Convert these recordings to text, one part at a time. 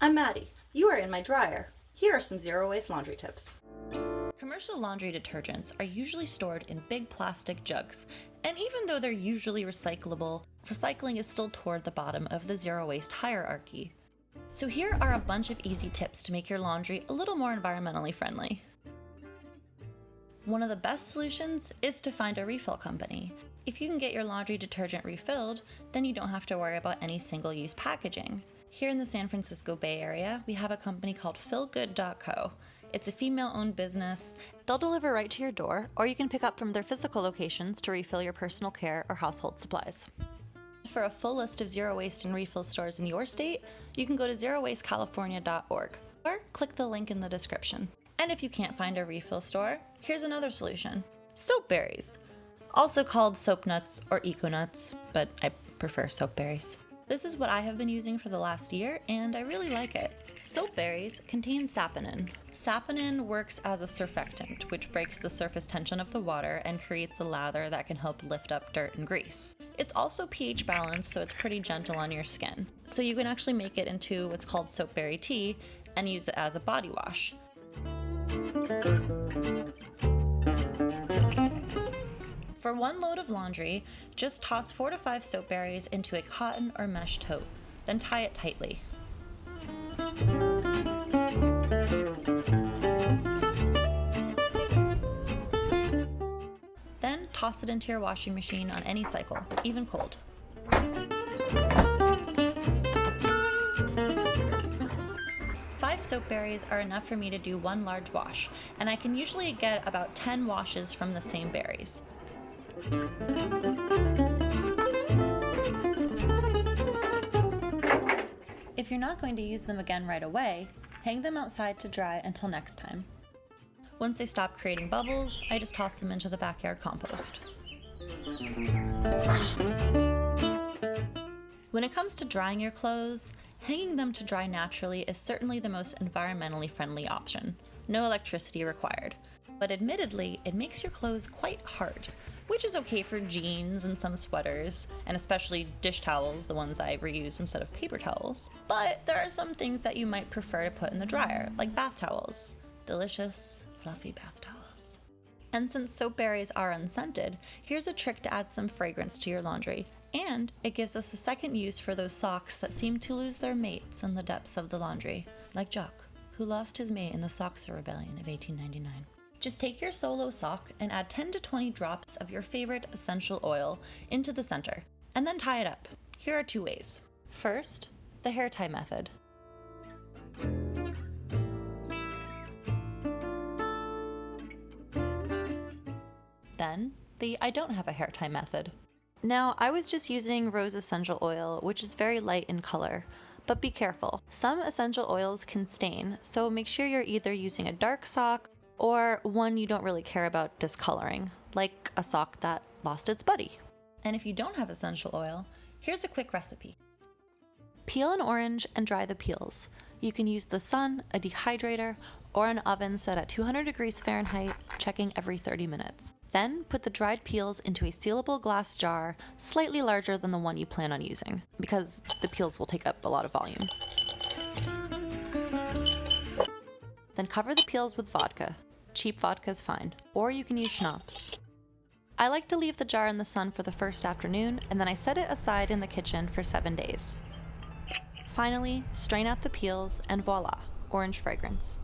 I'm Maddie. You are in my dryer. Here are some zero waste laundry tips. Commercial laundry detergents are usually stored in big plastic jugs, and even though they're usually recyclable, recycling is still toward the bottom of the zero waste hierarchy. So here are a bunch of easy tips to make your laundry a little more environmentally friendly. One of the best solutions is to find a refill company. If you can get your laundry detergent refilled, then you don't have to worry about any single-use packaging. Here in the San Francisco Bay Area, we have a company called fillgood.co. It's a female-owned business. They'll deliver right to your door, or you can pick up from their physical locations to refill your personal care or household supplies. For a full list of zero waste and refill stores in your state, you can go to zerowastecalifornia.org or click the link in the description. And if you can't find a refill store, here's another solution. Soapberries, also called soap nuts or eco nuts, but I prefer Soapberries. This is what I have been using for the last year, and I really like it. Soapberries contain saponin. Saponin works as a surfactant, which breaks the surface tension of the water and creates a lather that can help lift up dirt and grease. It's also pH balanced, so it's pretty gentle on your skin. So you can actually make it into what's called soapberry tea and use it as a body wash. For one load of laundry, just toss 4 to 5 soapberries into a cotton or mesh tote, then tie it tightly. Then toss it into your washing machine on any cycle, even cold. Five soapberries are enough for me to do one large wash, and I can usually get about 10 washes from the same berries. If you're not going to use them again right away, hang them outside to dry until next time. Once they stop creating bubbles, I just toss them into the backyard compost. When it comes to drying your clothes, hanging them to dry naturally is certainly the most environmentally friendly option. No electricity required. But admittedly, it makes your clothes quite hard, which is okay for jeans and some sweaters, and especially dish towels, the ones I reuse instead of paper towels. But there are some things that you might prefer to put in the dryer, like bath towels. Delicious, fluffy bath towels. And since soapberries are unscented, here's a trick to add some fragrance to your laundry. And it gives us a second use for those socks that seem to lose their mates in the depths of the laundry, like Jock, who lost his mate in the Sox Rebellion of 1899. Just take your solo sock and add 10 to 20 drops of your favorite essential oil into the center, and then tie it up. Here are 2 ways. First, the hair tie method. Then, the I don't have a hair tie method. Now, I was just using rose essential oil, which is very light in color, but be careful. Some essential oils can stain, so make sure you're either using a dark sock or one you don't really care about discoloring, like a sock that lost its buddy. And if you don't have essential oil, here's a quick recipe. Peel an orange and dry the peels. You can use the sun, a dehydrator, or an oven set at 200 degrees Fahrenheit, checking every 30 minutes. Then put the dried peels into a sealable glass jar, slightly larger than the one you plan on using, because the peels will take up a lot of volume. Then cover the peels with vodka. Cheap vodka is fine, or you can use schnapps. I like to leave the jar in the sun for the first afternoon, and then I set it aside in the kitchen for 7 days. Finally, strain out the peels, and voila, orange fragrance.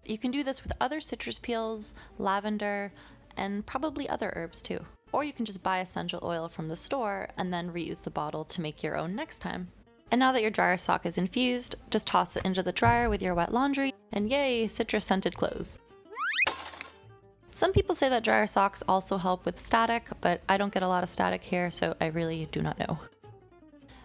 You can do this with other citrus peels, lavender, and probably other herbs too. Or you can just buy essential oil from the store and then reuse the bottle to make your own next time. And now that your dryer sock is infused, just toss it into the dryer with your wet laundry, and yay, citrus-scented clothes. Some people say that dryer socks also help with static, but I don't get a lot of static here, so I really do not know.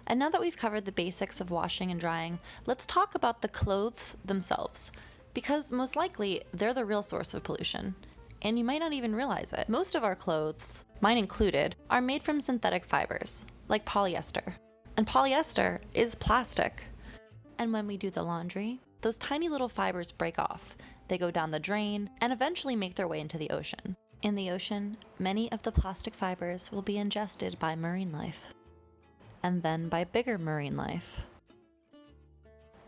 And now that we've covered the basics of washing and drying, let's talk about the clothes themselves. Because most likely, they're the real source of pollution. and you might not even realize it. Most of our clothes, mine included, are made from synthetic fibers, like polyester. And polyester is plastic. And when we do the laundry, those tiny little fibers break off. They go down the drain and eventually make their way into the ocean. In the ocean, many of the plastic fibers will be ingested by marine life, and then by bigger marine life,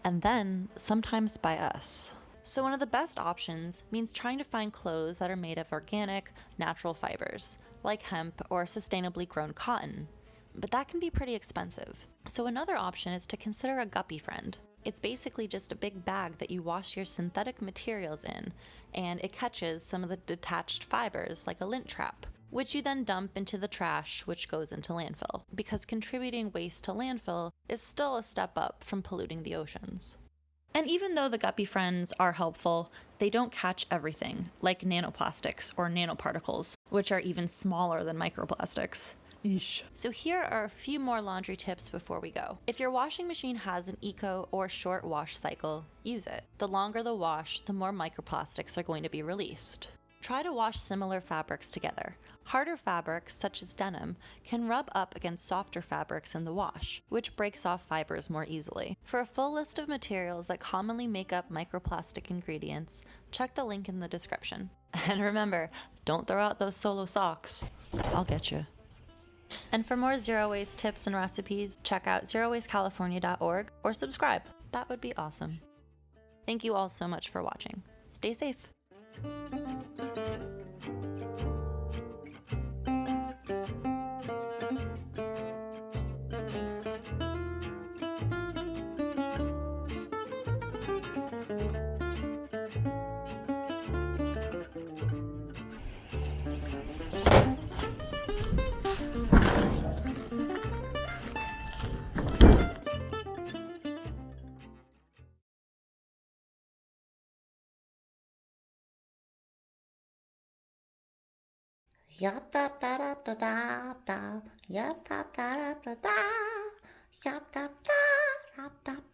and then sometimes by us. So one of the best options means trying to find clothes that are made of organic, natural fibers, like hemp or sustainably grown cotton. But that can be pretty expensive. So another option is to consider a guppy friend. It's basically just a big bag that you wash your synthetic materials in, and it catches some of the detached fibers like a lint trap, which you then dump into the trash, which goes into landfill, because contributing waste to landfill is still a step up from polluting the oceans. And even though the guppy friends are helpful, they don't catch everything, like nanoplastics or nanoparticles, which are even smaller than microplastics. Eesh. So here are a few more laundry tips before we go. If your washing machine has an eco or short wash cycle, use it. The longer the wash, the more microplastics are going to be released. Try to wash similar fabrics together. Harder fabrics, such as denim, can rub up against softer fabrics in the wash, which breaks off fibers more easily. For a full list of materials that commonly make up microplastic ingredients, check the link in the description. And remember, don't throw out those solo socks. I'll get you. And for more zero waste tips and recipes, check out zerowastecalifornia.org or subscribe. That would be awesome. Thank you all so much for watching. Stay safe. Yap tap da da da da da. Yap tap da da da da. Yap tap da da da.